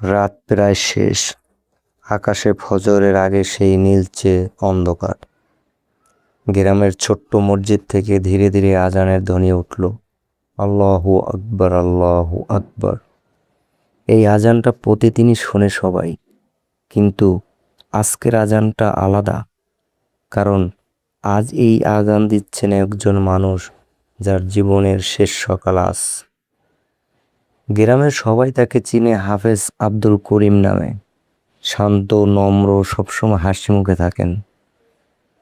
রাত প্রায় শেষ। আকাশে ফজরের আগে সেই নীলচে অন্ধকার। গ্রামের ছোট্ট মসজিদ থেকে ধীরে ধীরে আজানের ধ্বনি উঠল, আল্লাহু আকবার, আল্লাহু আকবার। এই আজানটা প্রতিদিনই শোনে সবাই, কিন্তু আজকের আজানটা আলাদা। কারণ আজ এই আজান দিচ্ছেন একজন মানুষ যার জীবনের শেষ সকাল আজ। গ্রামের সবাই তাকে চিনে হাফেজ আব্দুল করিম নামে। শান্ত, নম্র, সবসময় হাসি মুখে থাকেন।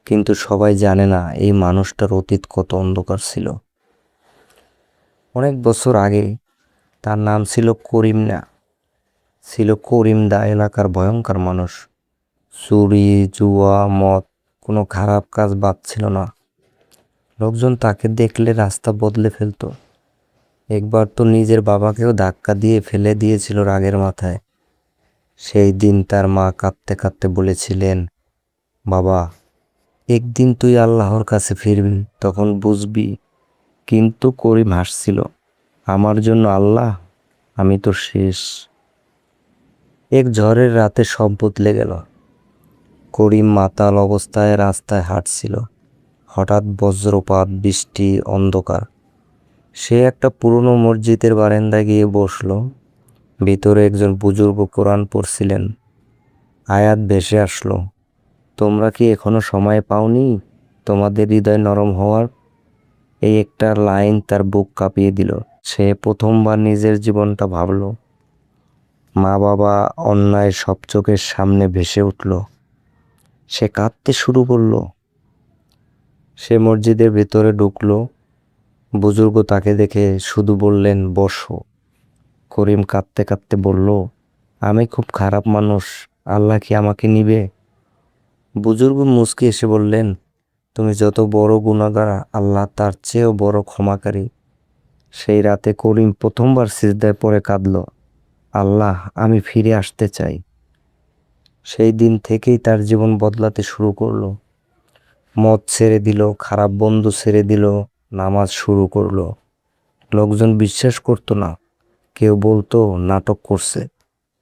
কিন্তু সবাই জানে না এই মানুষটার অতীত কত অন্ধকার ছিল। অনেক বছর আগে তার নাম ছিল করিম না, ছিল করিম দা। এলাকার ভয়ঙ্কর মানুষ। চুরি, জুয়া, মদ, কোনো খারাপ কাজ বাদ ছিল না। লোকজন তাকে দেখলে রাস্তা বদলে ফেলতো। একবার তো নিজের বাবাকেও ধাক্কা দিয়ে ফেলে দিয়েছিল রাগের মাথায়। সেই দিন তার মা কাঁদতে কাঁদতে বলেছিলেন, বাবা, একদিন তুই আল্লাহর কাছে ফিরবি, তখন বুঝবি। কিন্তু করিম হাসছিল, আমার জন্য আল্লাহ, আমি তো শেষ। এক ঝড়ের রাতে সব বদলে গেল। করিম মাতাল অবস্থায় রাস্তায় হাঁটছিল। হঠাৎ বজ্রপাত, বৃষ্টি, অন্ধকার। সে একটা পুরনো মসজিদের বারান্দায় গিয়ে বসলো। ভিতরে একজন বুজুর্গ কোরআন পড়ছিলেন। আয়াত ভেসে আসলো, তোমরা কি এখনো সময় পাওনি তোমাদের হৃদয় নরম হওয়ার? এই একটা লাইন তার বুক কাঁপিয়ে দিল। সে প্রথমবার নিজের জীবনটা ভাবল। মা বাবা, অন্যায় সব চোখের সামনে ভেসে উঠল। সে কাঁদতে শুরু করলো। সে মসজিদের ভেতরে ঢুকলো। বুজুর্গ তাকে দেখে শুধু বললেন, বসো। করিম কাঁদতে কাঁদতে বলল, আমি খুব খারাপ মানুষ, আল্লাহ কি আমাকে নিবে? বুজুর্গ মুচকি এসে বললেন, তুমি যত বড় গুনাহগার, আল্লাহ তার চেয়েও বড় ক্ষমাকারী। সেই রাতে করিম প্রথমবার সিজদায় পড়ে কাঁদল, আল্লাহ, আমি ফিরে আসতে চাই। সেই দিন থেকেই তার জীবন বদলাতে শুরু করলো। মদ ছেড়ে দিল, খারাপ বন্ধু ছেড়ে দিল, নামাজ শুরু করলো। লোকজন বিশ্বাস করতো না, কেউ বলতো নাটক করছে,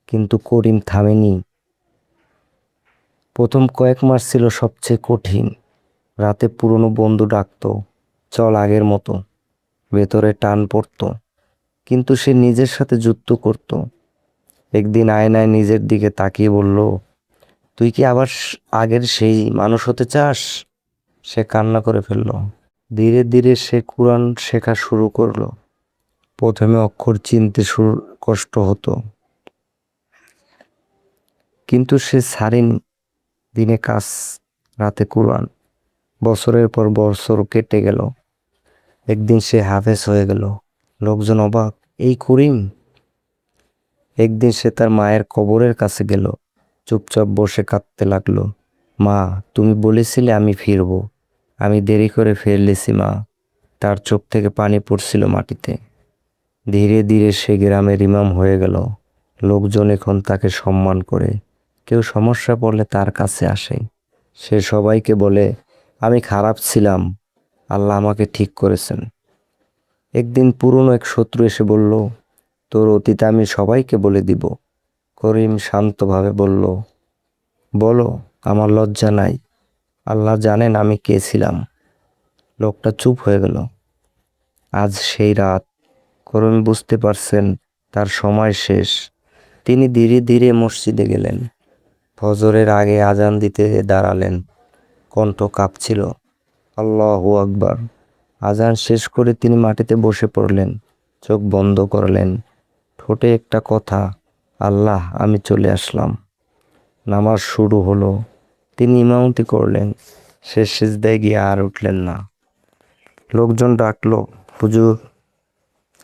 কিন্তু করিম থামেনি। প্রথম কয়েক মাস ছিল সবচেয়ে কঠিন। রাতে পুরনো বন্ধু ডাকতো, চল আগের মতো। ভেতরে টান পড়তো, কিন্তু সে নিজের সাথে যুদ্ধ করত। একদিন আয়নায় নিজের দিকে তাকিয়ে বলল, তুই কি আবার আগের সেই মানুষ হতে চাস? সে কান্না করে ফেলল। ধীরে ধীরে সে কোরআন শেখা শুরু করলো। প্রথমে অক্ষর চিনতে কষ্ট হতো, কিন্তু সে ছাড়েনি। দিনে কাজ, রাতে কোরআন। বছরের পর বছর কেটে গেল। একদিন সে হাফেজ হয়ে গেল। লোকজন অবাক, এই করিম! একদিন সে তার মায়ের কবরের কাছে গেল, চুপচাপ বসে কাঁদতে লাগলো। মা, তুমি বলেছিলে আমি ফিরবো, আমি দেরি করে ফেলেছি মা। তার চোখ থেকে পানি পড়ছিল মাটিতে। ধীরে ধীরে সে গ্রামের ইমাম হয়ে গেল। লোকজন এখন তাকে সম্মান করে। কেউ সমস্যা পড়লে তার কাছে আসে। সে সবাইকে বলে, আমি খারাপ ছিলাম, আল্লাহ আমাকে ঠিক করেছেন। একদিন পুরনো এক শত্রু এসে বলল, তোর অতীত আমি সবাইকে বলে দিব। করিম শান্তভাবে বলল, বলো, আমার লজ্জা নাই, আল্লাহ জানেন আমি কে ছিলাম। লোকটা চুপ হয়ে গেল। আজ সেই রাত। করিম বুঝতে পারছেন তার সময় শেষ। তিনি ধীরে ধীরে মসজিদে গেলেন। ফজরের আগে আজান দিতে দাঁড়ালেন। কণ্ঠ কাঁপছিল, আল্লাহু আকবার। আজান শেষ করে তিনি মাটিতে বসে পড়লেন, চোখ বন্ধ করলেন। ঠোঁটে একটা কথা, আল্লাহ, আমি চলে আসলাম। নামাজ শুরু হলো। তিনি ইমামতি করলেন। শেষ সিজদায় গিয়ে আর উঠলেন না। লোকজন ডাকলো, হুজুর,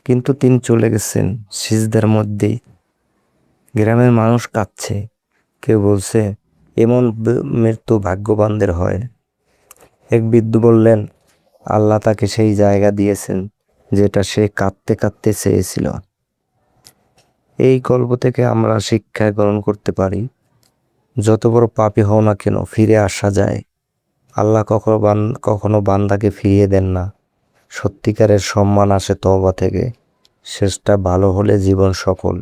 কিন্তু তিনি চলে গেছেন সিজদার মধ্যেই। গ্রামের মানুষ কাঁদছে। কেউ বলছে, এমন মৃত্যু ভাগ্যবানদের হয়। এক বৃদ্ধ বললেন, আল্লাহ তাকে সেই জায়গা দিয়েছেন যেটা সে কাঁদতে কাঁদতে চেয়েছিল। এই গল্প থেকে আমরা শিক্ষা গ্রহণ করতে পারি, যত বড় পাপী হও না কেন, ফিরে আসা যায়। আল্লাহ কখনো বান্দাকে ফিরিয়ে দেন না। সত্যিকারের সম্মান আসে তওবা থেকে। শেষটা ভালো হলে জীবন সফল।